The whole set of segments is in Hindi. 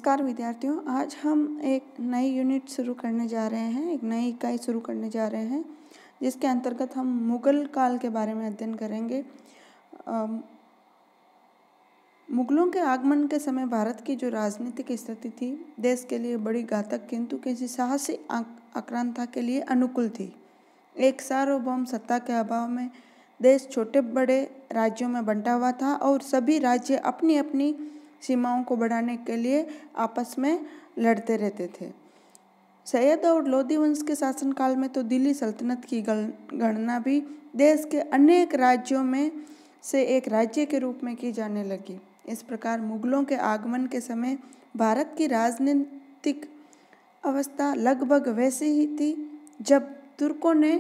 नमस्कार विद्यार्थियों, आज हम एक नई यूनिट शुरू करने जा रहे हैं, एक नई इकाई शुरू करने जा रहे हैं जिसके अंतर्गत हम मुगल काल के बारे में अध्ययन करेंगे। मुगलों के आगमन के समय भारत की जो राजनीतिक स्थिति थी देश के लिए बड़ी घातक किंतु किसी साहसी आक्रांता के लिए अनुकूल थी। एक सार्वभौम सत्ता के अभाव में देश छोटे बड़े राज्यों में बंटा हुआ था और सभी राज्य अपनी अपनी सीमाओं को बढ़ाने के लिए आपस में लड़ते रहते थे। सैयद और लोदी वंश के शासनकाल में तो दिल्ली सल्तनत की गणना भी देश के अनेक राज्यों में से एक राज्य के रूप में की जाने लगी। इस प्रकार मुगलों के आगमन के समय भारत की राजनीतिक अवस्था लगभग वैसी ही थी जब तुर्कों ने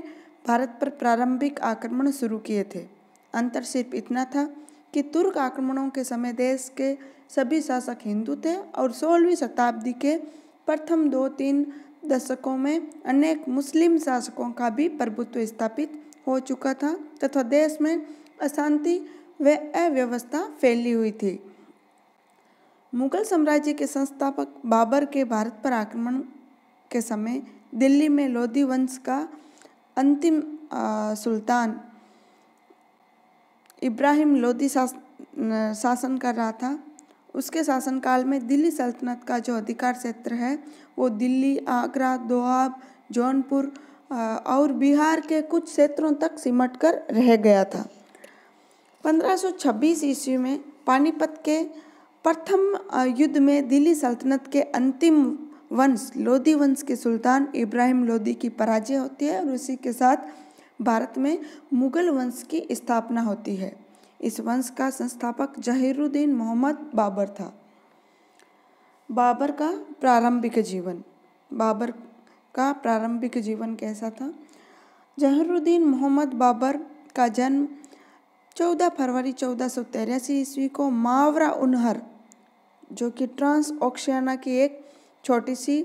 भारत पर प्रारंभिक आक्रमण शुरू किए थे। अंतर सिर्फ इतना था कि तुर्क आक्रमणों के समय देश के सभी शासक हिंदू थे और 16वीं शताब्दी के प्रथम 2-3 दशकों में अनेक मुस्लिम शासकों का भी प्रभुत्व स्थापित हो चुका था तथा देश में अशांति व अव्यवस्था फैली हुई थी। मुगल साम्राज्य के संस्थापक बाबर के भारत पर आक्रमण के समय दिल्ली में लोदी वंश का अंतिम सुल्तान इब्राहिम लोदी शासन कर रहा था। उसके शासनकाल में दिल्ली सल्तनत का जो अधिकार क्षेत्र है वो दिल्ली, आगरा, दोआब, जौनपुर और बिहार के कुछ क्षेत्रों तक सिमट कर रह गया था। 1526 ईस्वी में पानीपत के प्रथम युद्ध में दिल्ली सल्तनत के अंतिम वंश लोदी वंश के सुल्तान इब्राहिम लोदी की पराजय होती है और उसी के साथ भारत में मुगल वंश की स्थापना होती है। इस वंश का संस्थापक जहीरुद्दीन मोहम्मद बाबर था। बाबर का प्रारंभिक जीवन कैसा था? जहीरुद्दीन मोहम्मद बाबर का जन्म 14 फरवरी 1483 ईस्वी को मावरा उनहर, जो कि ट्रांस ओशियाना की एक छोटी सी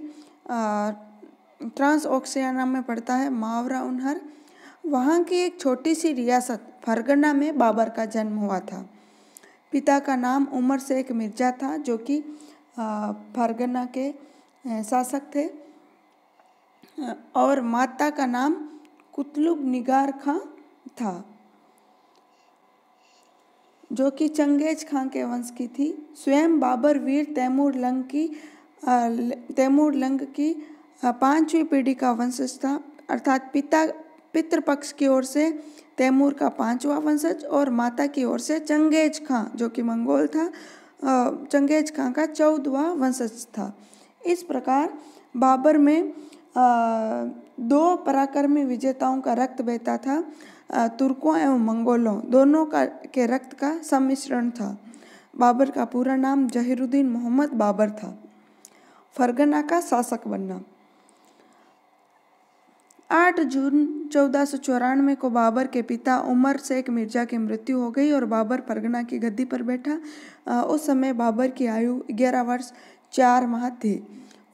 ट्रांस ओशियाना में पड़ता है मावरा उनहर, वहाँ की एक छोटी सी रियासत फरगना में बाबर का जन्म हुआ था। पिता का नाम उमर शेख मिर्जा था जो कि फरगना के शासक थे और माता का नाम कुतलुब निगार खां था जो कि चंगेज खां के वंश की थी। स्वयं बाबर वीर तैमूर लंग की 5वीं पीढ़ी का वंशज था, अर्थात पितृपक्ष की ओर से तैमूर का 5वां वंशज और माता की ओर से चंगेज खां जो कि मंगोल था, चंगेज खां का 14वां वंशज था। इस प्रकार बाबर में 2 पराक्रमी विजेताओं का रक्त बहता था। तुर्कों एवं मंगोलों दोनों के रक्त का सम्मिश्रण था। बाबर का पूरा नाम जहीरुद्दीन मोहम्मद बाबर था। फरगना का शासक बनना। 8 जून 1494 को बाबर के पिता उमर शेख मिर्जा की मृत्यु हो गई और बाबर फरगना की गद्दी पर बैठा। उस समय बाबर की आयु 11 वर्ष 4 माह थी।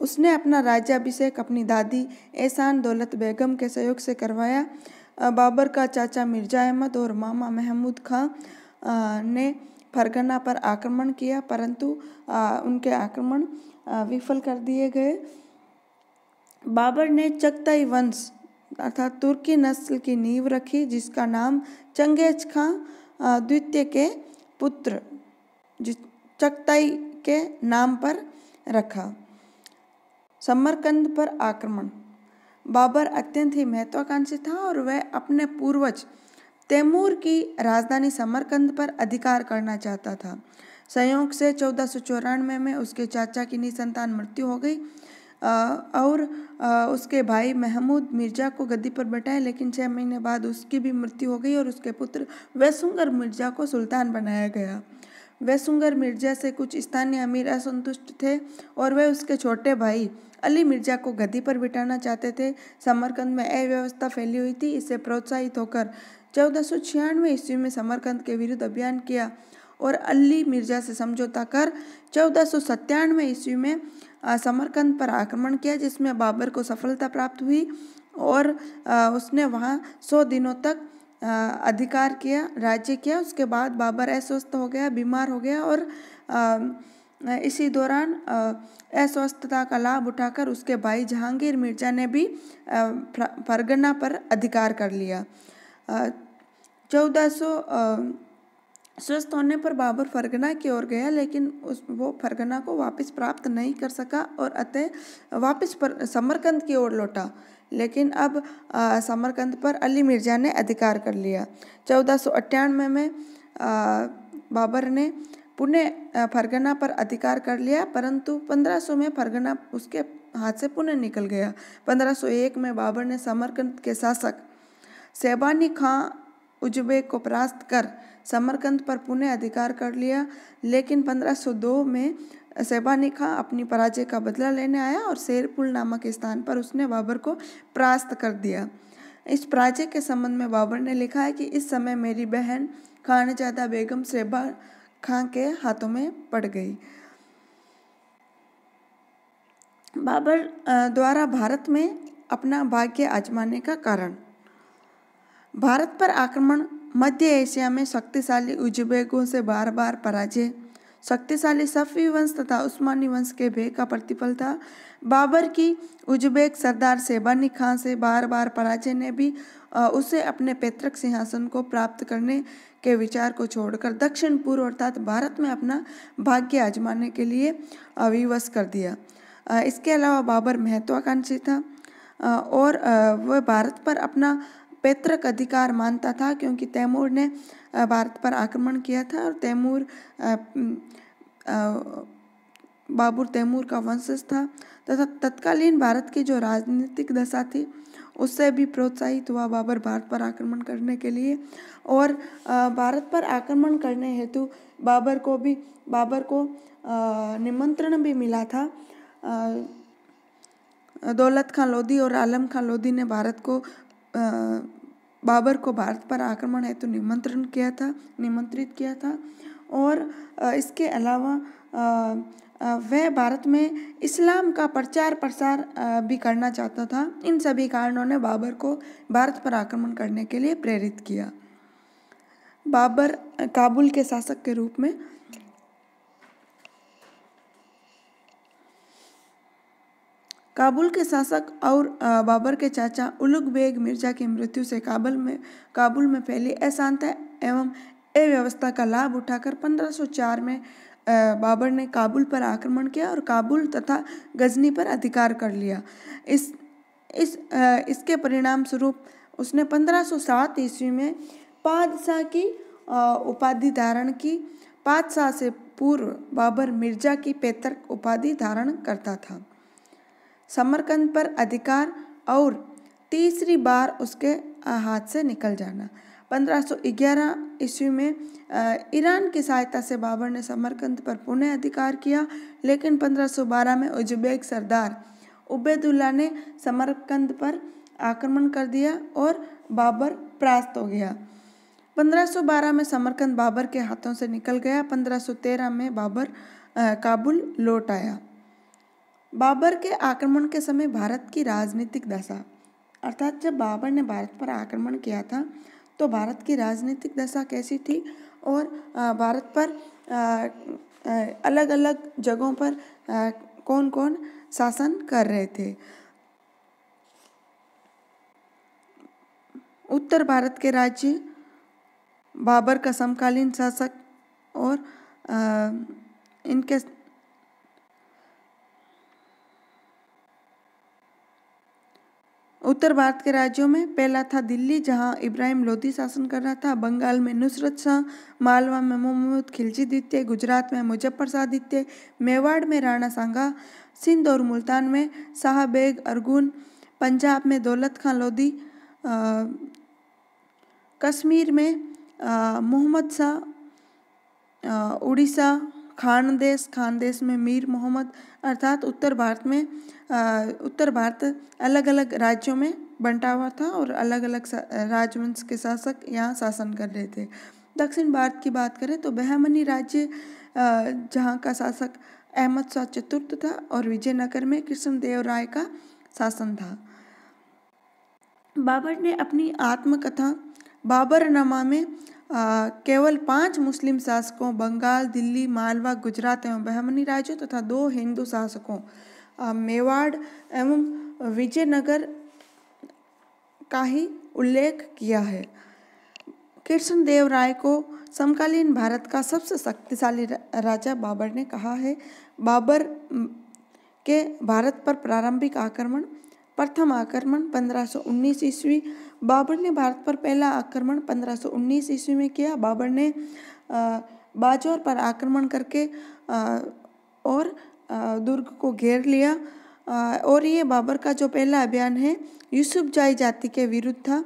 उसने अपना राज्याभिषेक अपनी दादी एहसान दौलत बेगम के सहयोग से करवाया। बाबर का चाचा मिर्जा अहमद और मामा महमूद खां ने फरगना पर आक्रमण किया, परंतु उनके आक्रमण विफल कर दिए गए। बाबर ने चगताई वंश अर्थात तुर्की नस्ल की नींव रखी जिसका नाम चंगेज खां द्वितीय के पुत्र चगताई के नाम पर रखा। समरकंद पर आक्रमण। बाबर अत्यंत ही महत्वाकांक्षी था और वह अपने पूर्वज तैमूर की राजधानी समरकंद पर अधिकार करना चाहता था। संयोग से 1494 में उसके चाचा की निसंतान मृत्यु हो गई और उसके भाई महमूद मिर्जा को गद्दी पर बैठाया, लेकिन 6 महीने बाद उसकी भी मृत्यु हो गई और उसके पुत्र वैसुंगर मिर्जा को सुल्तान बनाया गया। वैसुंगर मिर्जा से कुछ स्थानीय अमीर असंतुष्ट थे और वे उसके छोटे भाई अली मिर्जा को गद्दी पर बिठाना चाहते थे। समरकंद में अव्यवस्था फैली हुई थी। इससे प्रोत्साहित होकर 1496 ईस्वी में समरकंद के विरुद्ध अभियान किया और अली मिर्जा से समझौता कर 1497 ईस्वी में समरकंद पर आक्रमण किया, जिसमें बाबर को सफलता प्राप्त हुई और उसने वहाँ 100 दिनों तक अधिकार किया, राज्य किया। उसके बाद बाबर अस्वस्थ हो गया, बीमार हो गया और इसी दौरान अस्वस्थता का लाभ उठाकर उसके भाई जहांगीर मिर्जा ने भी फरगना पर अधिकार कर लिया। 1400 स्वस्थ होने पर बाबर फरगना की ओर गया, लेकिन वो फरगना को वापस प्राप्त नहीं कर सका और अतः वापस समरकंद की ओर लौटा। लेकिन अब समरकंद पर अली मिर्जा ने अधिकार कर लिया। 1498 में बाबर ने पुनः फरगना पर अधिकार कर लिया, परंतु 1500 में फरगना उसके हाथ से पुनः निकल गया। 1501 में बाबर ने समरकंद के शासक शैबानी खां उज़्बेक को परास्त कर समरकंद पर पुनः अधिकार कर लिया। लेकिन 1502 में शैबानी खां अपनी पराजय का बदला लेने आया और शेरपुल नामक स्थान पर उसने बाबर को परास्त कर दिया। इस पराजय के संबंध में बाबर ने लिखा है कि इस समय मेरी बहन खानजादा बेगम शैबा खां के हाथों में पड़ गई। बाबर द्वारा भारत में अपना भाग्य आजमाने का कारण। भारत पर आक्रमण, मध्य एशिया में शक्तिशाली उज़्बेकों से बार बार पराजय, शक्तिशाली सफ़वी वंश तथा उस्मानी वंश के भय का प्रतिफल था। बाबर की उज़्बेक सरदार शैबानी खां से बार बार पराजय ने भी उसे अपने पैतृक सिंहासन को प्राप्त करने के विचार को छोड़कर दक्षिण पूर्व अर्थात भारत में अपना भाग्य आजमाने के लिए विवश कर दिया। इसके अलावा बाबर महत्वाकांक्षी था और वह भारत पर अपना पैतृक अधिकार मानता था, क्योंकि तैमूर ने भारत पर आक्रमण किया था और बाबर तैमूर का वंशज था तथा तत्कालीन भारत की जो राजनीतिक दशा थी उससे भी प्रोत्साहित हुआ बाबर भारत पर आक्रमण करने के लिए। और भारत पर आक्रमण करने हेतु बाबर को निमंत्रण भी मिला था। दौलत खां लोधी और आलम खां लोधी ने बाबर को भारत पर आक्रमण हेतु निमंत्रित किया था और इसके अलावा वह भारत में इस्लाम का प्रचार प्रसार भी करना चाहता था। इन सभी कारणों ने बाबर को भारत पर आक्रमण करने के लिए प्रेरित किया। बाबर काबुल के शासक के रूप में काबुल के शासक और बाबर के चाचा उलुग बेग मिर्जा की मृत्यु से काबुल में फैली अशांति एवं अव्यवस्था का लाभ उठाकर 1504 में बाबर ने काबुल पर आक्रमण किया और काबुल तथा गजनी पर अधिकार कर लिया। इसके परिणाम स्वरूप उसने 1507 ईस्वी में पादशाह की उपाधि धारण की। पादशाह से पूर्व बाबर मिर्जा की पैतृक उपाधि धारण करता था। समरकंद पर अधिकार और तीसरी बार उसके हाथ से निकल जाना। 1511 ईस्वी में ईरान की सहायता से बाबर ने समरकंद पर पुनः अधिकार किया, लेकिन 1512 में उज़्बेक सरदार उबैदुल्ला ने समरकंद पर आक्रमण कर दिया और बाबर परास्त हो गया। 1512 में समरकंद बाबर के हाथों से निकल गया। 1513 में बाबर काबुल लौट आया। बाबर के आक्रमण के समय भारत की राजनीतिक दशा, अर्थात जब बाबर ने भारत पर आक्रमण किया था तो भारत की राजनीतिक दशा कैसी थी और भारत पर अलग अलग जगहों पर कौन कौन शासन कर रहे थे। उत्तर भारत के राज्य, बाबर का समकालीन शासक और इनके उत्तर भारत के राज्यों में पहला था दिल्ली, जहां इब्राहिम लोधी शासन कर रहा था। बंगाल में नुसरत शाह, मालवा में मोहम्मद खिलजी द्वितीय, गुजरात में मुजफ्फर शाह द्वितीय, मेवाड़ में राणा सांगा, सिंध और मुल्तान में शाह बेग अरगुन, पंजाब में दौलत खां लोधी, कश्मीर में मोहम्मद शाह, उड़ीसा खानदेश में मीर मोहम्मद। अर्थात उत्तर भारत अलग अलग राज्यों में बंटा हुआ था और अलग अलग राजवंश के शासक यहाँ शासन कर रहे थे। दक्षिण भारत की बात करें तो बहमनी राज्य, जहाँ का शासक अहमद शाह चतुर्थ था और विजयनगर में कृष्णदेव राय का शासन था। बाबर ने अपनी आत्मकथा बाबरनामा में केवल 5 मुस्लिम शासकों बंगाल, दिल्ली, मालवा, गुजरात एवं बहमनी राज्यों तथा 2 हिंदू शासकों मेवाड़ एवं विजयनगर का ही उल्लेख किया है। कृष्णदेव राय को समकालीन भारत का सबसे शक्तिशाली राजा बाबर ने कहा है। बाबर के भारत पर प्रारंभिक आक्रमण। प्रथम आक्रमण 1519 ईस्वी। बाबर ने भारत पर पहला आक्रमण 1519 ईस्वी में किया। बाबर ने बाजौर पर आक्रमण करके और दुर्ग को घेर लिया और ये बाबर का जो पहला अभियान है यूसुफजाई जाति के विरुद्ध था।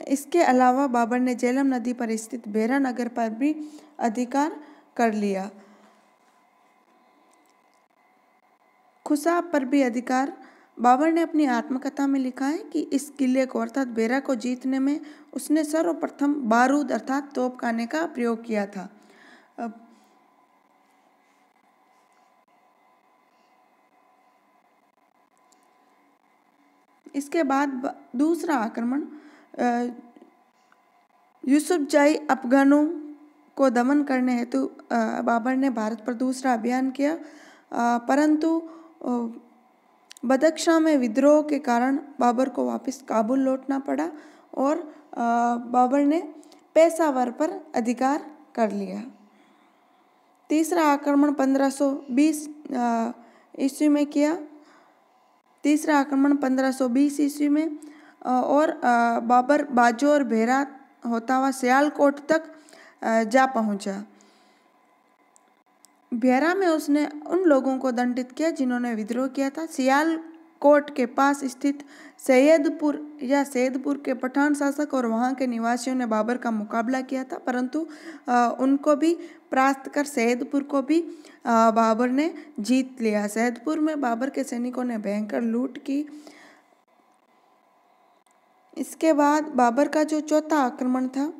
इसके अलावा बाबर ने झेलम नदी पर स्थित बेरा नगर पर भी अधिकार कर लिया। खुसाब पर भी अधिकार। बाबर ने अपनी आत्मकथा में लिखा है कि इस किले को अर्थात बेरा को जीतने में उसने सर्वप्रथम बारूद अर्थात तोपखाने का प्रयोग किया था। इसके बाद दूसरा आक्रमण यूसुफजाई अफगानों को दमन करने हेतु बाबर ने भारत पर दूसरा अभियान किया, परंतु बदख्शां में विद्रोह के कारण बाबर को वापस काबुल लौटना पड़ा और बाबर ने पेशावर पर अधिकार कर लिया। तीसरा आक्रमण 1520 ईस्वी में किया। तीसरा आक्रमण 1520 ईस्वी में और बाबर बाजौर भेरा होता हुआ सियालकोट तक जा पहुंचा। भेरा में उसने उन लोगों को दंडित किया जिन्होंने विद्रोह किया था। सियालकोट के पास स्थित सैयदपुर या सैदपुर के पठान शासक और वहां के निवासियों ने बाबर का मुकाबला किया था, परंतु उनको भी परास्त कर सैदपुर को भी बाबर ने जीत लिया। सैदपुर में बाबर के सैनिकों ने भयंकर लूट की। इसके बाद बाबर का जो चौथा आक्रमण था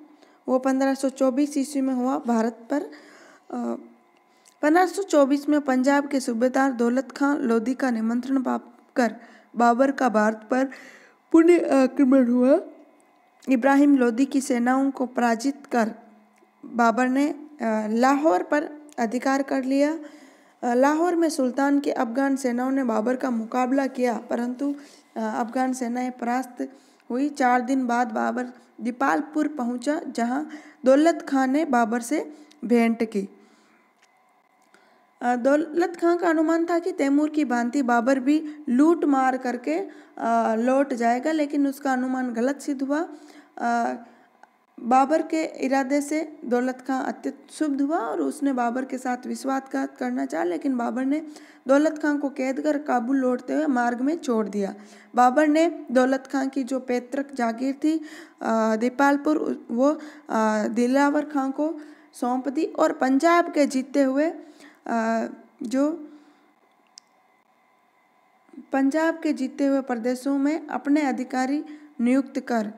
वो 1524 ईस्वी में हुआ भारत पर। 1524 में पंजाब के सूबेदार दौलत खां लोधी का निमंत्रण पाकर बाबर का भारत पर पुनः आक्रमण हुआ। इब्राहिम लोधी की सेनाओं को पराजित कर बाबर ने लाहौर पर अधिकार कर लिया। लाहौर में सुल्तान की अफगान सेनाओं ने बाबर का मुकाबला किया, परंतु अफगान सेनाएं परास्त हुई। 4 दिन बाद बाबर दीपालपुर पहुंचा, जहां दौलत खां ने बाबर से भेंट की। दौलत खां का अनुमान था कि तैमूर की भांति बाबर भी लूट मार करके लौट जाएगा, लेकिन उसका अनुमान गलत सिद्ध हुआ। बाबर के इरादे से दौलत खां अत्यंत क्षुब्ध हुआ और उसने बाबर के साथ विश्वासघात करना चाहा, लेकिन बाबर ने दौलत खां को कैद कर काबुल लौटते हुए मार्ग में छोड़ दिया। बाबर ने दौलत खां की जो पैतृक जागीर थी दीपालपुर, वो दिलावर खां को सौंप दी और पंजाब के जीते हुए प्रदेशों में अपने अधिकारी नियुक्त कर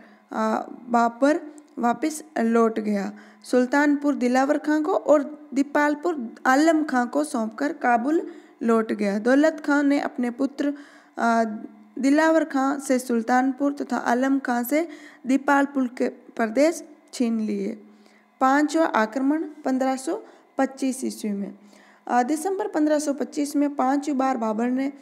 बाबर वापस लौट गया। सुल्तानपुर दिलावर खां को और दीपालपुर आलम खां को सौंपकर काबुल लौट गया। दौलत खां ने अपने पुत्र दिलावर खां से सुल्तानपुर तथा आलम खां से दीपालपुर के प्रदेश छीन लिए। पांचवा आक्रमण 1525 ईस्वी में। दिसंबर 1525 में 5वीं बार बाबर ने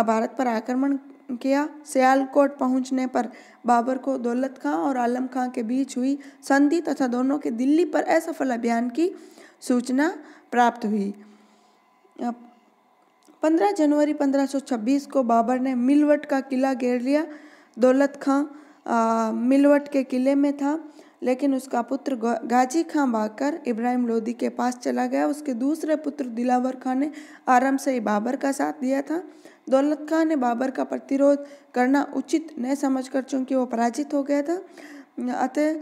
भारत पर आक्रमण किया। सियालकोट पहुंचने पर बाबर को दौलत खां और आलम खां के बीच हुई संधि तथा दोनों के दिल्ली पर असफल अभियान की सूचना प्राप्त हुई। 15 जनवरी 1526 को बाबर ने मिलवट का किला घेर लिया। दौलत खां मिलवट के किले में था, लेकिन उसका पुत्र गाजी खां भागकर इब्राहिम लोधी के पास चला गया। उसके दूसरे पुत्र दिलावर खां ने आराम से ही बाबर का साथ दिया था। दौलत खां ने बाबर का प्रतिरोध करना उचित न समझकर, चूंकि वो पराजित हो गया था, अतः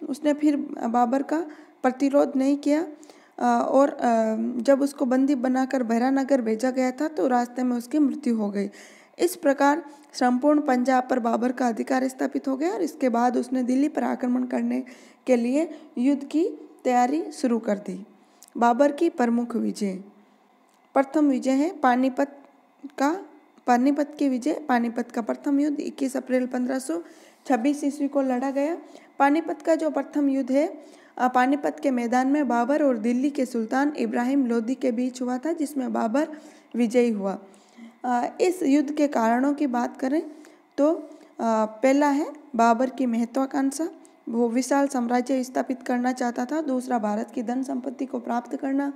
उसने फिर बाबर का प्रतिरोध नहीं किया और जब उसको बंदी बनाकर भैरानगर भेजा गया था तो रास्ते में उसकी मृत्यु हो गई। इस प्रकार संपूर्ण पंजाब पर बाबर का अधिकार स्थापित हो गया और इसके बाद उसने दिल्ली पर आक्रमण करने के लिए युद्ध की तैयारी शुरू कर दी। बाबर की प्रमुख विजय। प्रथम विजय है पानीपत की विजय। पानीपत का प्रथम युद्ध 21 अप्रैल 1500 26 ईस्वी को लड़ा गया। पानीपत का जो प्रथम युद्ध है पानीपत के मैदान में बाबर और दिल्ली के सुल्तान इब्राहिम लोदी के बीच हुआ था, जिसमें बाबर विजयी हुआ। इस युद्ध के कारणों की बात करें तो पहला है बाबर की महत्वाकांक्षा, वो विशाल साम्राज्य स्थापित करना चाहता था। दूसरा, भारत की धन संपत्ति को प्राप्त करना।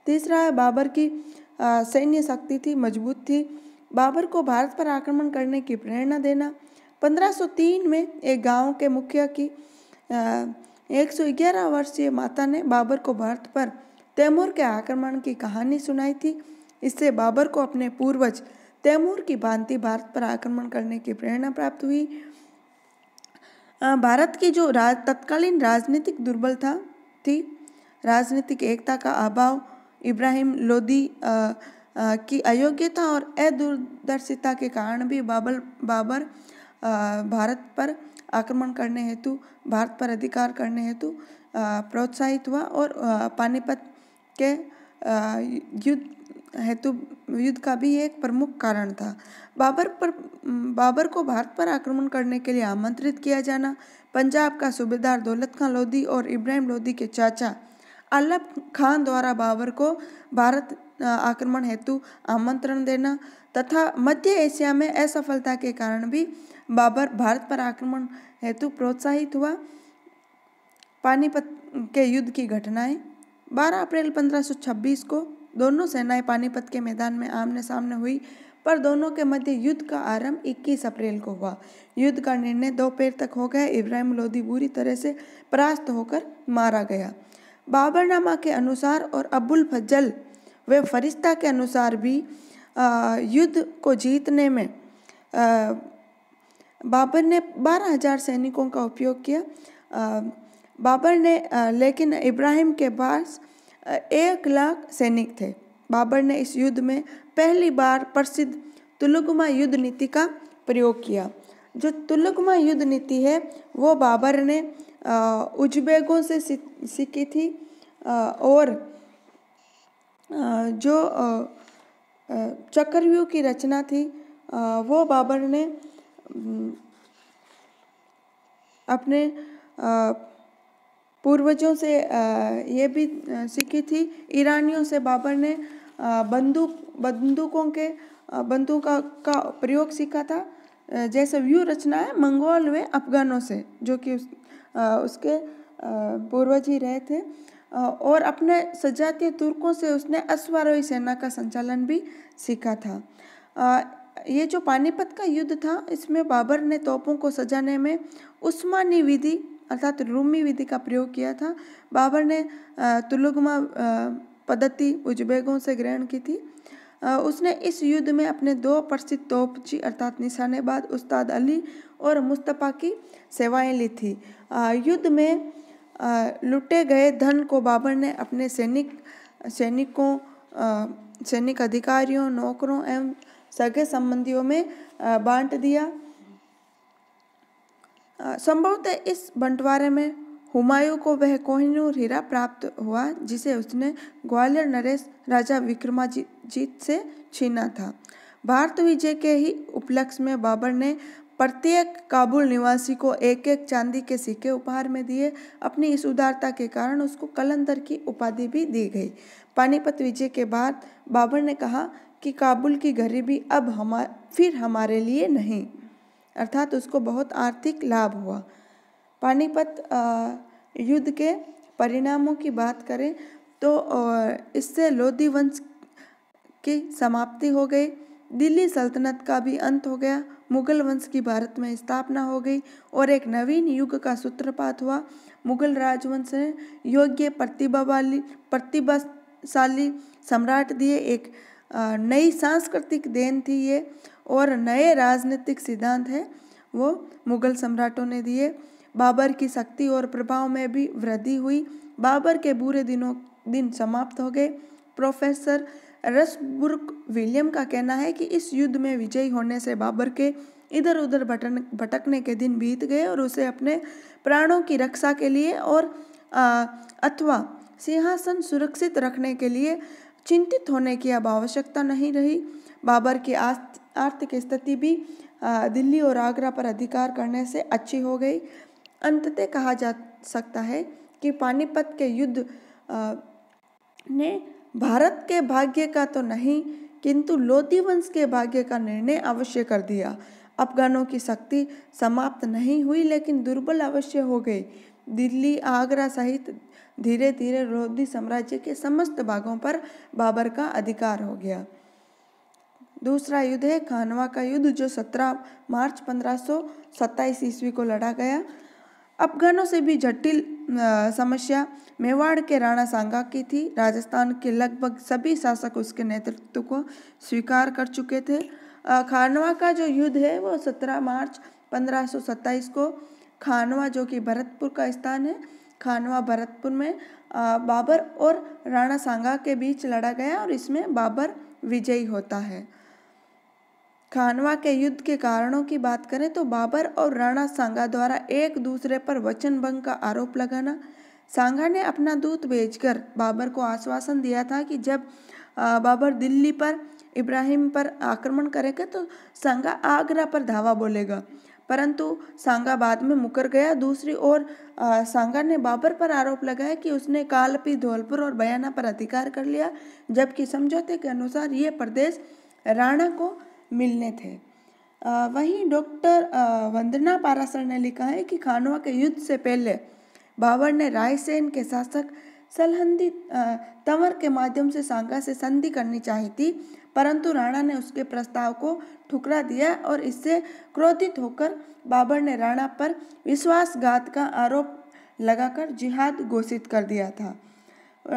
तीसरा है बाबर की सैन्य शक्ति थी, मजबूत थी। बाबर को भारत पर आक्रमण करने की प्रेरणा देना। 1503 में एक गांव के मुखिया की 111 वर्षीय माता ने बाबर को भारत पर तैमूर के आक्रमण की कहानी सुनाई थी। इससे बाबर को अपने पूर्वज तैमूर की भांति भारत पर आक्रमण करने की प्रेरणा प्राप्त हुई। भारत की जो तत्कालीन राजनीतिक दुर्बलता थी, राजनीतिक एकता का अभाव, इब्राहिम लोदी की अयोग्यता और अदूरदर्शिता के कारण भी बाबर भारत पर आक्रमण करने हेतु, भारत पर अधिकार करने हेतु प्रोत्साहित हुआ और पानीपत के युद्ध का भी एक प्रमुख कारण था। बाबर को भारत पर आक्रमण करने के लिए आमंत्रित किया जाना, पंजाब का सूबेदार दौलत खां लोधी और इब्राहिम लोदी के चाचा अल्लब खान द्वारा बाबर को भारत आक्रमण हेतु आमंत्रण देना तथा मध्य एशिया में असफलता के कारण भी बाबर भारत पर आक्रमण हेतु प्रोत्साहित हुआ। पानीपत के युद्ध की घटनाएं। 12 अप्रैल 1526 को दोनों सेनाएं पानीपत के मैदान में आमने सामने हुई, पर दोनों के मध्य युद्ध का आरंभ 21 अप्रैल को हुआ। युद्ध का निर्णय दोपहर तक हो गया। इब्राहिम लोदी बुरी तरह से परास्त होकर मारा गया। बाबरनामा के अनुसार और अबुल फजल व फरिश्ता के अनुसार भी युद्ध को जीतने में बाबर ने 12,000 सैनिकों का उपयोग किया। बाबर ने लेकिन इब्राहिम के पास 1 लाख सैनिक थे। बाबर ने इस युद्ध में पहली बार प्रसिद्ध तुलुगमा युद्ध नीति का प्रयोग किया। जो तुलुगमा युद्ध नीति है वो बाबर ने उज़्बेकों से सीखी थी और जो चक्रव्यूह की रचना थी वो बाबर ने अपने पूर्वजों से ये भी सीखी थी। ईरानियों से बाबर ने बंदूकों का प्रयोग सीखा था। जैसे व्यू रचना है मंगोल व अफगानों से, जो कि उसके पूर्वज ही रहे थे। और अपने सजातीय तुर्कों से उसने अश्वारोही सेना का संचालन भी सीखा था। ये जो पानीपत का युद्ध था, इसमें बाबर ने तोपों को सजाने में उस्मानी विधि अर्थात रूमी विधि का प्रयोग किया था। बाबर ने तुलुगमा पद्धति उज़्बेकों से ग्रहण की थी। उसने इस युद्ध में अपने 2 प्रसिद्ध तोपची अर्थात निशानेबाज उस्ताद अली और मुस्तफ़ा की सेवाएं ली थी। युद्ध में लुटे गए धन को बाबर ने अपने सैनिक अधिकारियों, नौकरों एवं सगे संबंधियों में बांट दिया। संभवतः इस बंटवारे में हुमायूं को वह कोहिनूर हीरा प्राप्त हुआ जिसे उसने ग्वालियर नरेश राजा विक्रमाजीत से छीना था। भारत विजय के ही उपलक्ष्य में बाबर ने प्रत्येक काबुल निवासी को 1-1 चांदी के सिक्के उपहार में दिए। अपनी इस उदारता के कारण उसको कलंदर की उपाधि भी दी गई। पानीपत विजय के बाद बाबर ने कहा कि काबुल की गरीबी अब फिर हमारे लिए नहीं, अर्थात उसको बहुत आर्थिक लाभ हुआ। पानीपत युद्ध के परिणामों की बात करें तो इससे लोधी वंश की समाप्ति हो गई, दिल्ली सल्तनत का भी अंत हो गया, मुगल वंश की भारत में स्थापना हो गई और एक नवीन युग का सूत्रपात हुआ। मुगल राजवंश ने योग्य प्रतिभाशाली सम्राट दिए। एक नई सांस्कृतिक देन थी ये, और नए राजनीतिक सिद्धांत है वो मुगल सम्राटों ने दिए। बाबर की शक्ति और प्रभाव में भी वृद्धि हुई। बाबर के बुरे दिन समाप्त हो गए। प्रोफेसर रसबुर्ग विलियम का कहना है कि इस युद्ध में विजयी होने से बाबर के इधर उधर भटकने के दिन बीत गए और उसे अपने प्राणों की रक्षा के लिए और अथवा सिंहासन सुरक्षित रखने के लिए चिंतित होने की अब आवश्यकता नहीं रही। बाबर की आर्थिक स्थिति भी दिल्ली और आगरा पर अधिकार करने से अच्छी हो गई। अंततः कहा जा सकता है कि पानीपत के युद्ध ने भारत के भाग्य का तो नहीं किंतु लोधी वंश के भाग्य का निर्णय अवश्य कर दिया। अफगानों की शक्ति समाप्त नहीं हुई लेकिन दुर्बल अवश्य हो गई। दिल्ली आगरा सहित धीरे धीरे लोधी साम्राज्य के समस्त भागों पर बाबर का अधिकार हो गया। दूसरा युद्ध है खानवा का युद्ध, जो 17 मार्च 1527 ईस्वी को लड़ा गया। अफगानों से भी जटिल समस्या मेवाड़ के राणा सांगा की थी। राजस्थान के लगभग सभी शासक उसके नेतृत्व को स्वीकार कर चुके थे। खानवा का जो युद्ध है वो 17 मार्च 1527 को खानवा, जो कि भरतपुर का स्थान है, खानवा भरतपुर में बाबर और राणा सांगा के बीच लड़ा गया और इसमें बाबर विजयी होता है। खानवा के युद्ध के कारणों की बात करें तो बाबर और राणा सांगा द्वारा एक दूसरे पर वचन भंग का आरोप लगाना। सांगा ने अपना दूत भेजकर बाबर को आश्वासन दिया था कि जब बाबर दिल्ली पर इब्राहिम पर आक्रमण करेगा तो सांगा आगरा पर धावा बोलेगा, परंतु सांगा बाद में मुकर गया। दूसरी ओर सांगा ने बाबर पर आरोप लगाया कि उसने कालपी, धौलपुर और बयाना पर अधिकार कर लिया, जबकि समझौते के अनुसार ये प्रदेश राणा को मिलने थे। वहीं डॉक्टर वंदना पाराशर ने लिखा है कि खानवा के युद्ध से पहले बाबर ने रायसेन के शासक सलहंदी तंवर के माध्यम से सांगा से संधि करनी चाहिए थी, परंतु राणा ने उसके प्रस्ताव को ठुकरा दिया और इससे क्रोधित होकर बाबर ने राणा पर विश्वासघात का आरोप लगाकर जिहाद घोषित कर दिया था।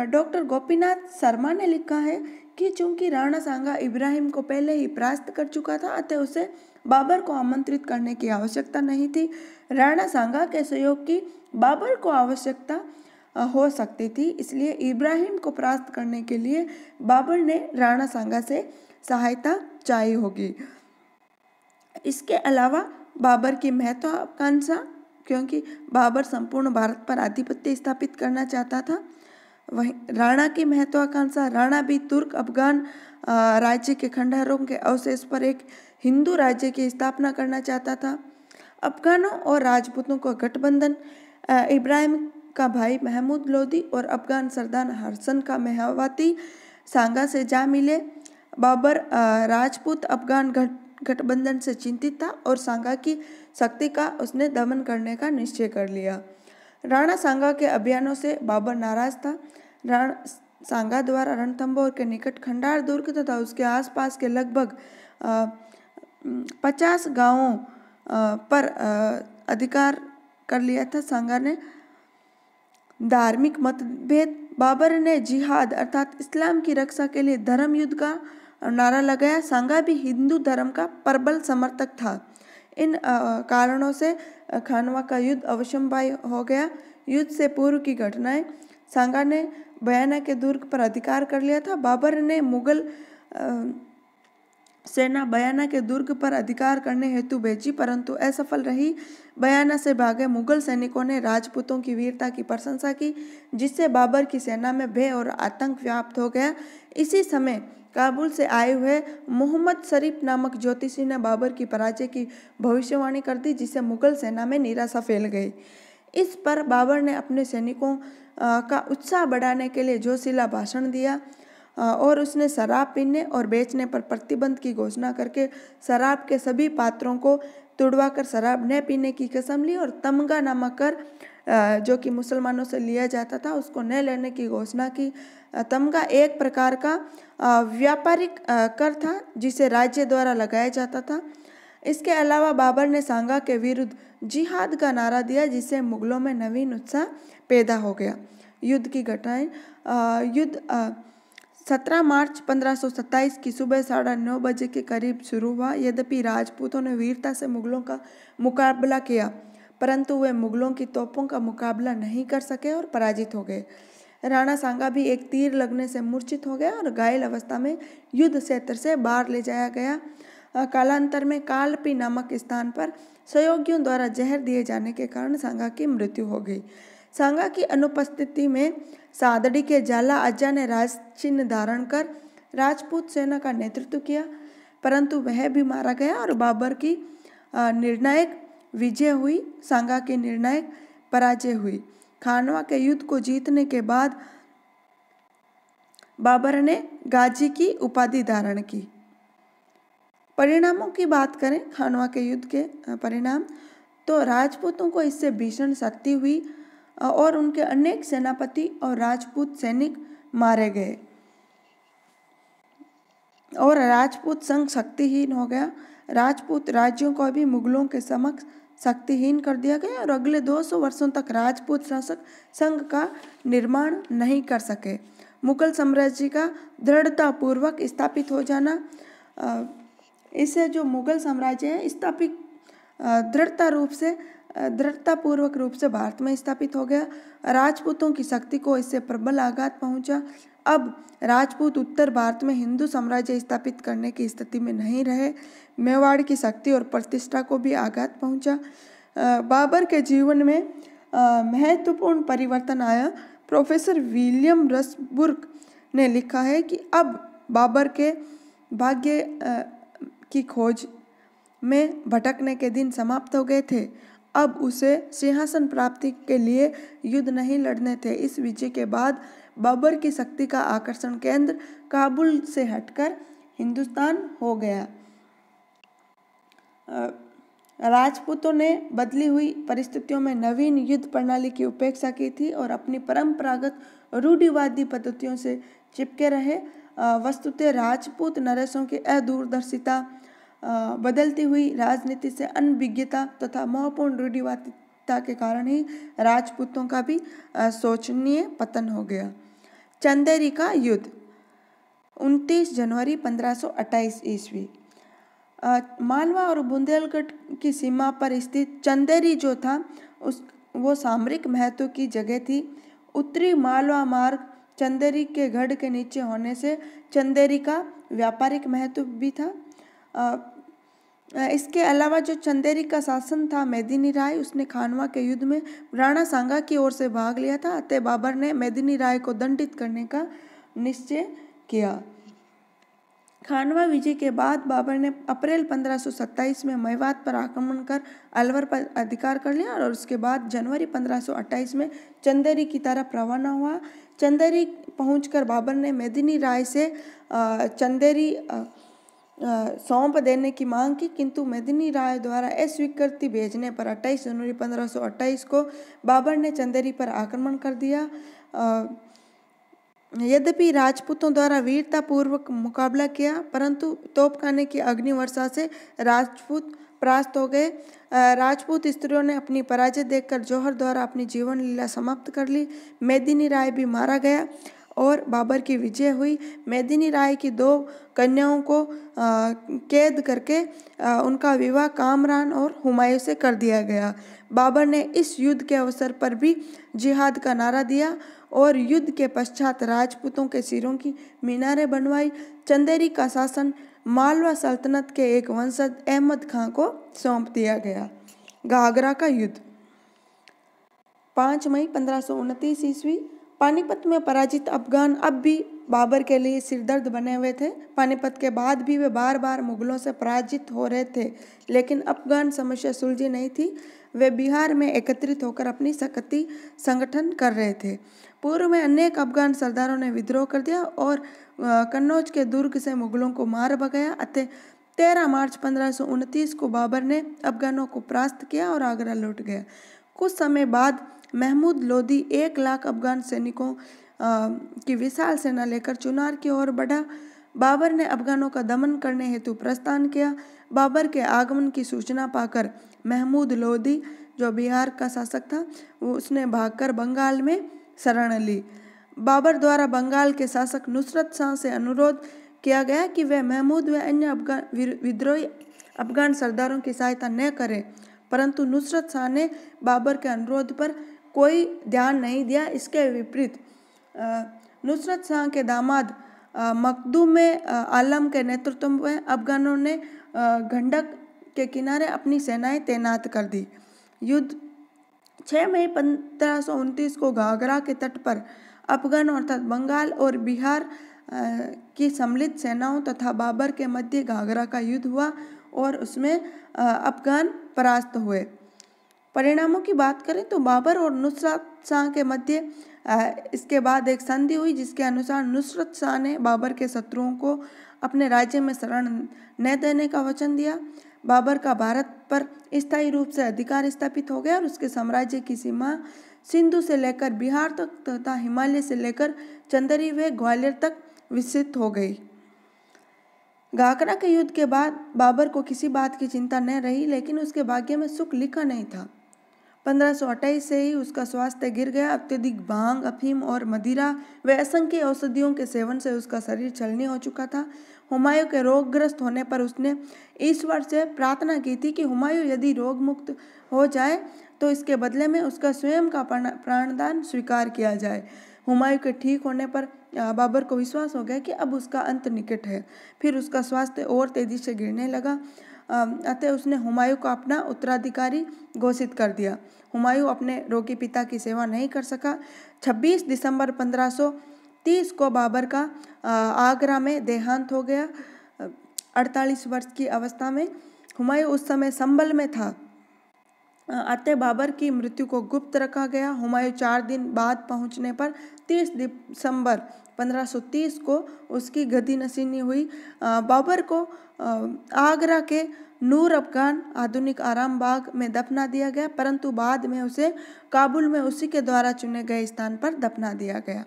डॉक्टर गोपीनाथ शर्मा ने लिखा है कि चूंकि राणा सांगा इब्राहिम को पहले ही परास्त कर चुका था, अतः उसे बाबर को आमंत्रित करने की आवश्यकता नहीं थी। राणा सांगा के सहयोग की बाबर को आवश्यकता हो सकती थी, इसलिए इब्राहिम को परास्त करने के लिए बाबर ने राणा सांगा से सहायता चाहिए होगी। इसके अलावा बाबर की महत्वाकांक्षा, क्योंकि बाबर संपूर्ण भारत पर आधिपत्य स्थापित करना चाहता था, वहीं राणा की महत्वाकांक्षा, राणा भी तुर्क अफगान राज्य के खंडहरों के अवशेष पर एक हिंदू राज्य की स्थापना करना चाहता था। अफगानों और राजपूतों का गठबंधन, इब्राहिम का भाई महमूद लोदी और अफगान सरदार हसन का मेहवाती सांगा से जा मिले। बाबर राजपूत अफगान गठबंधन से चिंतित था और सांगा की शक्ति का उसने दमन करने का निश्चय कर लिया। राणा सांगा के अभियानों से बाबर नाराज था। राणा सांगा द्वारा रणथंभौर के निकट खंडार दुर्ग तथा उसके आसपास के लगभग 50 गांवों पर अधिकार कर लिया था। सांगा ने धार्मिक मतभेद, बाबर ने जिहाद अर्थात इस्लाम की रक्षा के लिए धर्म युद्ध का नारा लगाया। सांगा भी हिंदू धर्म का प्रबल समर्थक था। इन कारणों से खानवा का युद्ध अवश्यंभावी हो गया। युद्ध से पूर्व की घटनाएं, सांगा ने बयाना के दुर्ग पर अधिकार कर लिया था। बाबर ने मुगल सेना बयाना के दुर्ग पर अधिकार करने हेतु भेजी, परंतु असफल रही। बयाना से भागे मुगल सैनिकों ने राजपूतों की वीरता की प्रशंसा की, जिससे बाबर की सेना में भय और आतंक व्याप्त हो गया। इसी समय काबुल से आए हुए मोहम्मद शरीफ नामक ज्योतिषी ने बाबर की पराजय की भविष्यवाणी कर दी, जिससे मुगल सेना में निराशा फैल गई। इस पर बाबर ने अपने सैनिकों का उत्साह बढ़ाने के लिए जोशीला भाषण दिया और उसने शराब पीने और बेचने पर प्रतिबंध की घोषणा करके शराब के सभी पात्रों को तुड़वाकर शराब न पीने की कसम ली और तमगा नामक कर, जो कि मुसलमानों से लिया जाता था, उसको न लेने की घोषणा की। तमगा एक प्रकार का व्यापारिक कर था जिसे राज्य द्वारा लगाया जाता था। इसके अलावा बाबर ने सांगा के विरुद्ध जिहाद का नारा दिया, जिससे मुगलों में नवीन उत्साह पैदा हो गया। युद्ध की घटनाएं, युद्ध 17 मार्च 1527 की सुबह 9:30 बजे के करीब शुरू हुआ। यद्यपि राजपूतों ने वीरता से मुगलों का मुकाबला किया, परंतु वे मुगलों की तोपों का मुकाबला नहीं कर सके और पराजित हो गए। राणा सांगा भी एक तीर लगने से मूर्छित हो गया और घायल अवस्था में युद्ध क्षेत्र से बाहर ले जाया गया। कालांतर में कालपी नामक स्थान पर सहयोगियों द्वारा जहर दिए जाने के कारण सांगा की मृत्यु हो गई। सांगा की अनुपस्थिति में सादड़ी के जाला अज्जा ने राज चिन्ह धारण कर राजपूत सेना का नेतृत्व किया। परंतु वह भी मारा गया और बाबर की निर्णायक विजय हुई, सांगा की निर्णायक पराजय हुई। खानवा के युद्ध को जीतने के बाद बाबर ने गाजी की उपाधि धारण की। परिणामों की बात करें खानवा के युद्ध के परिणाम, तो राजपूतों को इससे भीषण क्षति हुई और उनके अनेक सेनापति और राजपूत सैनिक मारे गए और राजपूत संघ शक्तिहीन हो गया। राजपूत राज्यों को भी मुगलों के समक्ष शक्तिहीन कर दिया गया और अगले 200 वर्षों तक राजपूत शासक संघ का निर्माण नहीं कर सके। मुगल साम्राज्य का दृढ़तापूर्वक स्थापित हो जाना, इससे जो मुगल साम्राज्य है स्थापित दृढ़तापूर्वक रूप से भारत में स्थापित हो गया। राजपूतों की शक्ति को इससे प्रबल आघात पहुंचा। अब राजपूत उत्तर भारत में हिंदू साम्राज्य स्थापित करने की स्थिति में नहीं रहे। मेवाड़ की शक्ति और प्रतिष्ठा को भी आघात पहुंचा। बाबर के जीवन में महत्वपूर्ण परिवर्तन आया। प्रोफेसर विलियम रसबुर्ग ने लिखा है कि अब बाबर के भाग्य की खोज में भटकने के दिन समाप्त हो गए थे। अब उसे सिंहासन प्राप्ति के लिए युद्ध नहीं लड़ने थे। इस विजय के बाद बाबर की शक्ति का आकर्षण केंद्र काबुल से हटकर हिंदुस्तान हो गया। राजपूतों ने बदली हुई परिस्थितियों में नवीन युद्ध प्रणाली की उपेक्षा की थी और अपनी परंपरागत रूढ़िवादी पद्धतियों से चिपके रहे। वस्तुतः राजपूत नरेशों की अदूरदर्शिता, बदलती हुई राजनीति से अनभिज्ञता तथा महत्वपूर्ण रूढ़िवादिता के कारण ही राजपूतों का भी शोचनीय पतन हो गया। चंदेरी का युद्ध 29 जनवरी 1528 ईस्वी। मालवा और बुंदेलखंड की सीमा पर स्थित चंदेरी जो था वो सामरिक महत्व की जगह थी। उत्तरी मालवा मार्ग चंदेरी के गढ़ के नीचे होने से चंदेरी का व्यापारिक महत्व भी था। इसके अलावा जो चंदेरी का शासन था मेदिनी राय, उसने खानवा के युद्ध में राणा सांगा की ओर से भाग लिया था। अतः बाबर ने मेदिनी राय को दंडित करने का निश्चय किया। खानवा विजय के बाद बाबर ने अप्रैल 1527 में मेवात पर आक्रमण कर अलवर पर अधिकार कर लिया और उसके बाद जनवरी 1528 में चंदेरी की तरफ रवाना हुआ। चंदेरी पहुंचकर बाबर ने मेदिनी राय से चंदेरी सौंप देने की मांग की, किंतु मेदिनी राय द्वारा अस्वीकृति भेजने पर 28 जनवरी 1528 को बाबर ने चंदेरी पर आक्रमण कर दिया। यद्यपि राजपूतों द्वारा वीरतापूर्वक मुकाबला किया, परंतु तोपखाने की अग्निवर्षा से राजपूत परास्त हो गए। राजपूत स्त्रियों ने अपनी पराजय देखकर जौहर द्वारा अपनी जीवन लीला समाप्त कर ली। मेदिनी राय भी मारा गया और बाबर की विजय हुई। मेदिनी राय की 2 कन्याओं को कैद करके उनका विवाह कामरान और हुमायूं से कर दिया गया। बाबर ने इस युद्ध के अवसर पर भी जिहाद का नारा दिया और युद्ध के पश्चात राजपूतों के सिरों की मीनारें बनवाई। चंदेरी का शासन मालवा सल्तनत के एक वंशज अहमद खां को सौंप दिया गया। घाघरा का युद्ध 5 मई 1529 ईस्वी। पानीपत में पराजित अफगान अब भी बाबर के लिए सिरदर्द बने हुए थे। पानीपत के बाद भी वे बार बार मुगलों से पराजित हो रहे थे, लेकिन अफगान समस्या सुलझी नहीं थी। वे बिहार में एकत्रित होकर अपनी शक्ति संगठन कर रहे थे। पूर्व में अनेक अफगान सरदारों ने विद्रोह कर दिया और कन्नौज के दुर्ग से मुगलों को मार भगाया। अतः 13 मार्च 1529 को बाबर ने अफगानों को परास्त किया और आगरा लौट गया। कुछ समय बाद महमूद लोदी 1 लाख अफगान सैनिकों की विशाल सेना लेकर चुनार की ओर बढ़ा। बाबर ने अफगानों का दमन करने हेतु प्रस्थान किया। बाबर के आगमन की सूचना पाकर महमूद लोदी, जो बिहार का शासक था, उसने भागकर बंगाल में शरण ली। बाबर द्वारा बंगाल के शासक नुसरत शाह से अनुरोध किया गया कि वे महमूद व अन्य विद्रोही अफगान सरदारों की सहायता न करें, परंतु नुसरत शाह ने बाबर के अनुरोध पर कोई ध्यान नहीं दिया। इसके विपरीत नुसरत शाह के दामाद मखदूम आलम के नेतृत्व में अफगानों ने गंडक के किनारे अपनी सेनाएं तैनात कर दी। युद्ध 6 मई 1529 को घाघरा के तट पर अफगानों अर्थात बंगाल और बिहार की सम्मिलित सेनाओं तथा बाबर के मध्य घाघरा का युद्ध हुआ और उसमें अफगान परास्त हुए। परिणामों की बात करें तो बाबर और नुसरत शाह के मध्य इसके बाद एक संधि हुई, जिसके अनुसार नुसरत शाह ने बाबर के शत्रुओं को अपने राज्य में शरण न देने का वचन दिया। बाबर का भारत पर स्थायी रूप से अधिकार स्थापित हो गया और उसके साम्राज्य की सीमा सिंधु से लेकर बिहार तक तथा हिमालय से लेकर चंदेरी व ग्वालियर तक विस्तृत हो गई। घाघरा के युद्ध के बाद बाबर को किसी बात की चिंता न रही, लेकिन उसके भाग्य में सुख लिखा नहीं था। 1528 से ही उसका स्वास्थ्य गिर गया। अत्यधिक भांग, अफीम और मदिरा व असंख्य औषधियों के सेवन से उसका शरीर छलनी हो चुका था। हुमायूं के रोगग्रस्त होने पर उसने ईश्वर से प्रार्थना की थी कि हुमायूं यदि रोग मुक्त हो जाए तो इसके बदले में उसका स्वयं का प्राणदान स्वीकार किया जाए। हुमायूं के ठीक होने पर बाबर को विश्वास हो गया कि अब उसका अंत निकट है। फिर उसका स्वास्थ्य और तेजी से गिरने लगा, अतः उसने हुमायूं को अपना उत्तराधिकारी घोषित कर दिया। हुमायूं अपने रोगी पिता की सेवा नहीं कर सका। 26 दिसंबर 1530 को बाबर का आगरा में देहांत हो गया, 48 वर्ष की अवस्था में। हुमायूं उस समय संभल में था, अतः बाबर की मृत्यु को गुप्त रखा गया। हुमायूं 4 दिन बाद पहुंचने पर 30 दिसंबर 1530 को उसकी गद्दी नशीनी हुई। बाबर को आगरा के नूर अफगान आधुनिक आराम बाग में दफना दिया गया, परंतु बाद में उसे काबुल में उसी के द्वारा चुने गए स्थान पर दफना दिया गया।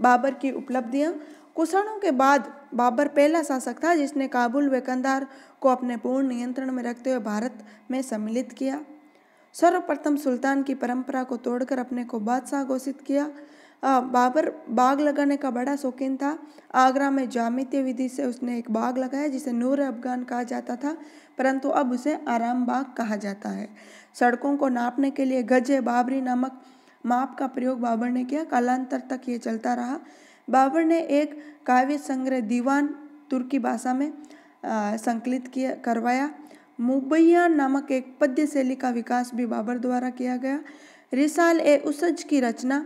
बाबर की उपलब्धियां। कुषाणों के बाद बाबर पहला शासक था जिसने काबुल व कंधार को अपने पूर्ण नियंत्रण में रखते हुए भारत में सम्मिलित किया। सर्वप्रथम सुल्तान की परंपरा को तोड़कर अपने को बादशाह घोषित किया। बाबर बाग लगाने का बड़ा शौकीन था। आगरा में जामितीय विधि से उसने एक बाग लगाया जिसे नूर अफगान कहा जाता था, परंतु अब उसे आराम बाग कहा जाता है। सड़कों को नापने के लिए गज बाबरी नामक माप का प्रयोग बाबर ने किया। कालांतर तक ये चलता रहा। बाबर ने एक काव्य संग्रह दीवान तुर्की भाषा में संकलित करवाया। मुबैयान नामक एक पद्य शैली का विकास भी बाबर द्वारा किया गया। रिसाल ए उसज की रचना,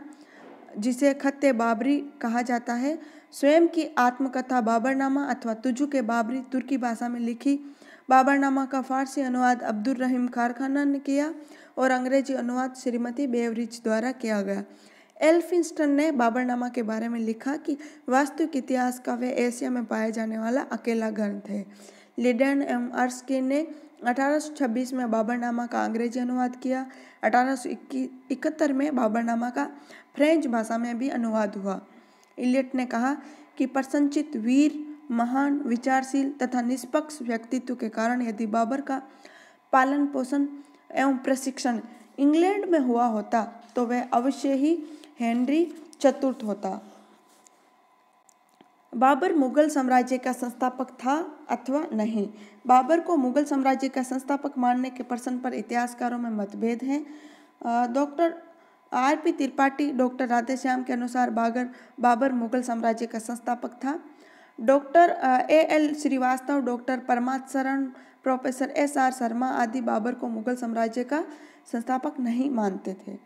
जिसे खत्ते बाबरी कहा जाता है, स्वयं की आत्मकथा बाबरनामा अथवा तुजु के बाबरी तुर्की भाषा में लिखी। बाबरनामा का फारसी अनुवाद अब्दुल रहीम कारखाना ने किया और अंग्रेजी अनुवाद श्रीमती बेवरिज द्वारा किया गया। एल्फिंस्टन ने बाबरनामा के बारे में लिखा कि वास्तविक इतिहास का वे एशिया में पाया जाने वाला अकेला ग्रंथ है। लिडन एवं अर्स्किन ने 1826 में बाबरनामा का अंग्रेजी अनुवाद किया। 1871 में बाबरनामा का फ्रेंच भाषा में भी अनुवाद हुआ। इलियट ने कहा कि प्रसन्नचित्त, वीर, महान, विचारशील तथा निष्पक्ष व्यक्तित्व के कारण यदि बाबर का पालन पोषण एवं प्रशिक्षण इंग्लैंड में हुआ होता तो वह अवश्य ही हेनरी चतुर्थ होता। बाबर मुगल साम्राज्य का संस्थापक था अथवा नहीं। बाबर को मुगल साम्राज्य का संस्थापक मानने के प्रश्न पर इतिहासकारों में मतभेद हैं। Doctor R.P. Tripathi, doctor Radheshyam के अनुसार बाबर मुगल साम्राज्य का संस्थापक था। Doctor A.L. श्रीवास्तव, डॉक्टर परमात शरण, प्रोफेसर S.R. शर्मा आदि बाबर को मुगल साम्राज्य का संस्थापक नहीं मानते थे।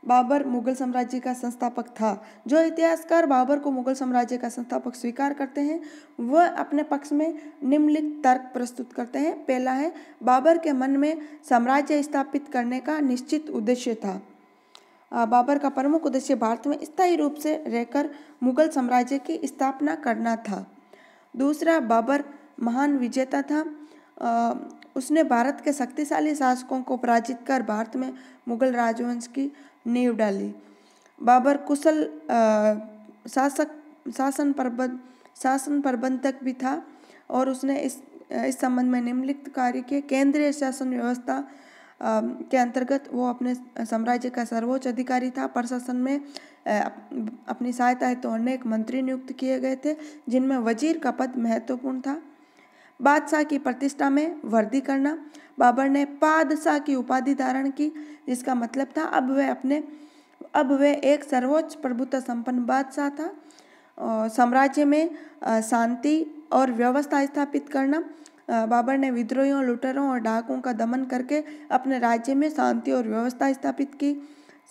बाबर मुगल साम्राज्य का संस्थापक था। जो इतिहासकार बाबर को मुगल साम्राज्य का संस्थापक स्वीकार करते हैं वह अपने पक्ष में निम्नलिखित तर्क प्रस्तुत करते हैं। पहला है, बाबर के मन में साम्राज्य स्थापित करने का निश्चित उद्देश्य था। बाबर का प्रमुख उद्देश्य भारत में स्थायी रूप से रहकर मुगल साम्राज्य की स्थापना करना था। दूसरा, बाबर महान विजेता था। उसने भारत के शक्तिशाली शासकों को पराजित कर भारत में मुगल राजवंश की नींव डाली। बाबर कुशल शासन प्रबंधक भी था और उसने इस संबंध में निम्नलिखित कार्य किए। केंद्रीय शासन व्यवस्था के अंतर्गत वो अपने साम्राज्य का सर्वोच्च अधिकारी था। प्रशासन में अपनी सहायता हेतु अनेक मंत्री नियुक्त किए गए थे, जिनमें वजीर का पद महत्वपूर्ण था। बादशाह की प्रतिष्ठा में वृद्धि करना। बाबर ने पादशाह की उपाधि धारण की, जिसका मतलब था अब वे एक सर्वोच्च प्रभुत्व संपन्न बादशाह था। साम्राज्य में शांति और व्यवस्था स्थापित करना। बाबर ने विद्रोहियों, लुटेरों और डाकुओं का दमन करके अपने राज्य में शांति और व्यवस्था स्थापित की।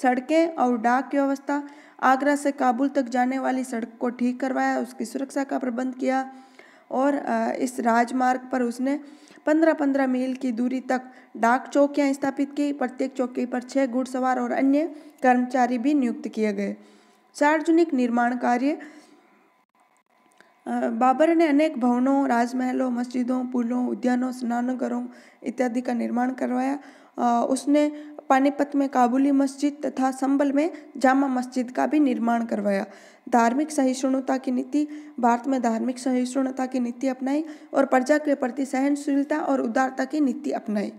सड़कें और डाक व्यवस्था। आगरा से काबुल तक जाने वाली सड़क को ठीक करवाया, उसकी सुरक्षा का प्रबंध किया और इस राजमार्ग पर उसने 15-15 मील की दूरी तक डाक चौकियां स्थापित की। प्रत्येक चौकी पर 6 घुड़सवार और अन्य कर्मचारी भी नियुक्त किए गए। सार्वजनिक निर्माण कार्य, बाबर ने अनेक भवनों, राजमहलों, मस्जिदों, पुलों, उद्यानों, स्नानघरों इत्यादि का निर्माण करवाया। उसने पानीपत में काबुली मस्जिद तथा संभल में जामा मस्जिद का भी निर्माण करवाया। धार्मिक सहिष्णुता की नीति, भारत में धार्मिक सहिष्णुता की नीति अपनाई और प्रजा के प्रति सहनशीलता और उदारता की नीति अपनाई।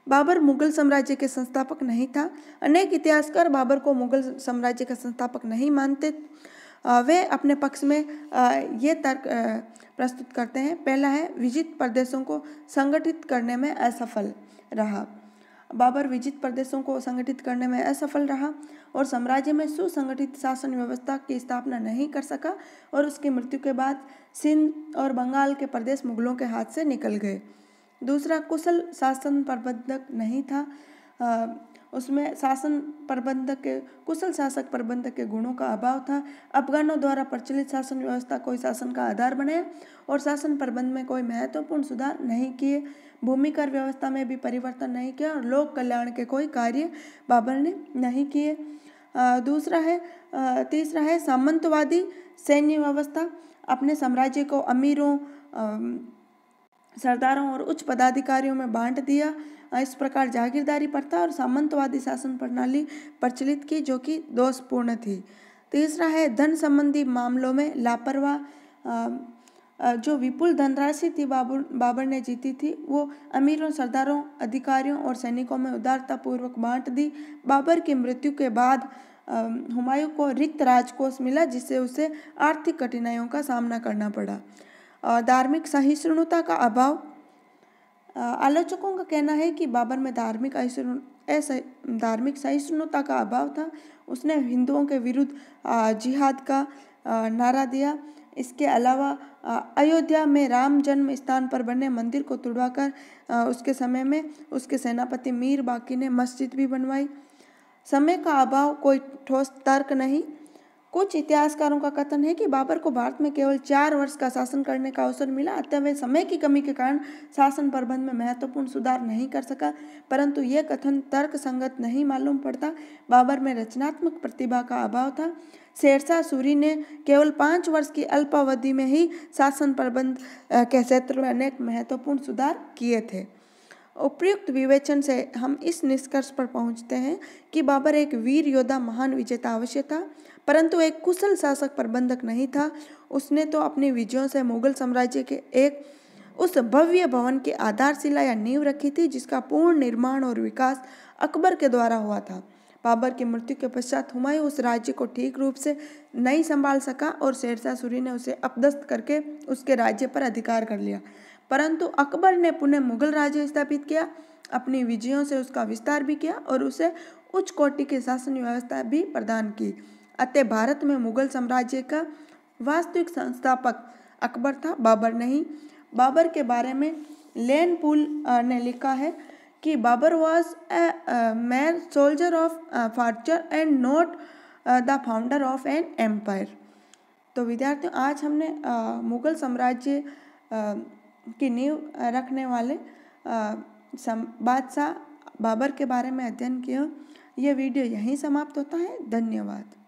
बाबर मुगल साम्राज्य के संस्थापक नहीं था। अनेक इतिहासकार बाबर को मुगल साम्राज्य का संस्थापक नहीं मानते। वे अपने पक्ष में ये तर्क प्रस्तुत करते हैं। पहला है, विजित प्रदेशों को संगठित करने में असफल रहा। बाबर विजित प्रदेशों को संगठित करने में असफल रहा और साम्राज्य में सुसंगठित शासन व्यवस्था की स्थापना नहीं कर सका और उसकी मृत्यु के बाद सिंध और बंगाल के प्रदेश मुगलों के हाथ से निकल गए। दूसरा, कुशल शासन प्रबंधक नहीं था। उसमें कुशल शासक प्रबंधक के गुणों का अभाव था। अफगानों द्वारा प्रचलित शासन व्यवस्था कोई शासन का आधार बने और शासन प्रबंध में कोई महत्वपूर्ण सुधार नहीं किए। भूमि कर व्यवस्था में भी परिवर्तन नहीं किया और लोक कल्याण के कोई कार्य बाबर ने नहीं किए। तीसरा है सामंतवादी सैन्य व्यवस्था। अपने साम्राज्य को अमीरों, सरदारों और उच्च पदाधिकारियों में बांट दिया। इस प्रकार जागीरदारी प्रथा और सामंतवादी शासन प्रणाली प्रचलित की जो कि दोषपूर्ण थी। तीसरा है धन संबंधी मामलों में लापरवाह। जो विपुल धनराशि थी बाबर ने जीती थी वो अमीरों, सरदारों, अधिकारियों और सैनिकों में उदारता पूर्वक बांट दी। बाबर की मृत्यु के बाद हुमायूं को रिक्त राजकोष मिला जिससे उसे आर्थिक कठिनाइयों का सामना करना पड़ा। धार्मिक सहिष्णुता का अभाव। आलोचकों का कहना है कि बाबर में धार्मिक सहिष्णुता का अभाव था। उसने हिंदुओं के विरुद्ध जिहाद का नारा दिया। इसके अलावा अयोध्या में राम जन्म स्थान पर बने मंदिर को तुड़वाकर उसके समय में उसके सेनापति मीर बाकी ने मस्जिद भी बनवाई। समय का अभाव, कोई ठोस तर्क नहीं। कुछ इतिहासकारों का कथन है कि बाबर को भारत में केवल 4 वर्ष का शासन करने का अवसर मिला, अतः वे समय की कमी के कारण शासन प्रबंध में महत्वपूर्ण सुधार नहीं कर सका, परंतु यह कथन तर्क संगत नहीं मालूम पड़ता। बाबर में रचनात्मक प्रतिभा का अभाव था। शेरशाह सूरी ने केवल 5 वर्ष की अल्पावधि में ही शासन प्रबंध के क्षेत्र में अनेक महत्वपूर्ण सुधार किए थे। उपयुक्त विवेचन से हम इस निष्कर्ष पर पहुंचते हैं कि बाबर एक वीर योद्धा, महान विजेता अवश्य था, परंतु एक कुशल शासक प्रबंधक नहीं था। उसने तो अपनी विजयों से मुगल साम्राज्य के उस भव्य भवन की आधारशिला या नींव रखी थी जिसका पूर्ण निर्माण और विकास अकबर के द्वारा हुआ था। बाबर की मृत्यु के पश्चात हुमायूं उस राज्य को ठीक रूप से नहीं संभाल सका और शेरशाह सूरी ने उसे अपदस्थ करके उसके राज्य पर अधिकार कर लिया, परंतु अकबर ने पुनः मुगल राज्य स्थापित किया, अपनी विजयों से उसका विस्तार भी किया और उसे उच्च कोटि की शासन व्यवस्था भी प्रदान की। अतः भारत में मुगल साम्राज्य का वास्तविक संस्थापक अकबर था, बाबर नहीं। बाबर के बारे में लेन पूल ने लिखा है कि Babar was a mere soldier of fortune and not the founder of an empire. तो विद्यार्थियों, आज हमने मुगल साम्राज्य की नींव रखने वाले बादशाह बाबर के बारे में अध्ययन किया। यह वीडियो यहीं समाप्त होता है। धन्यवाद।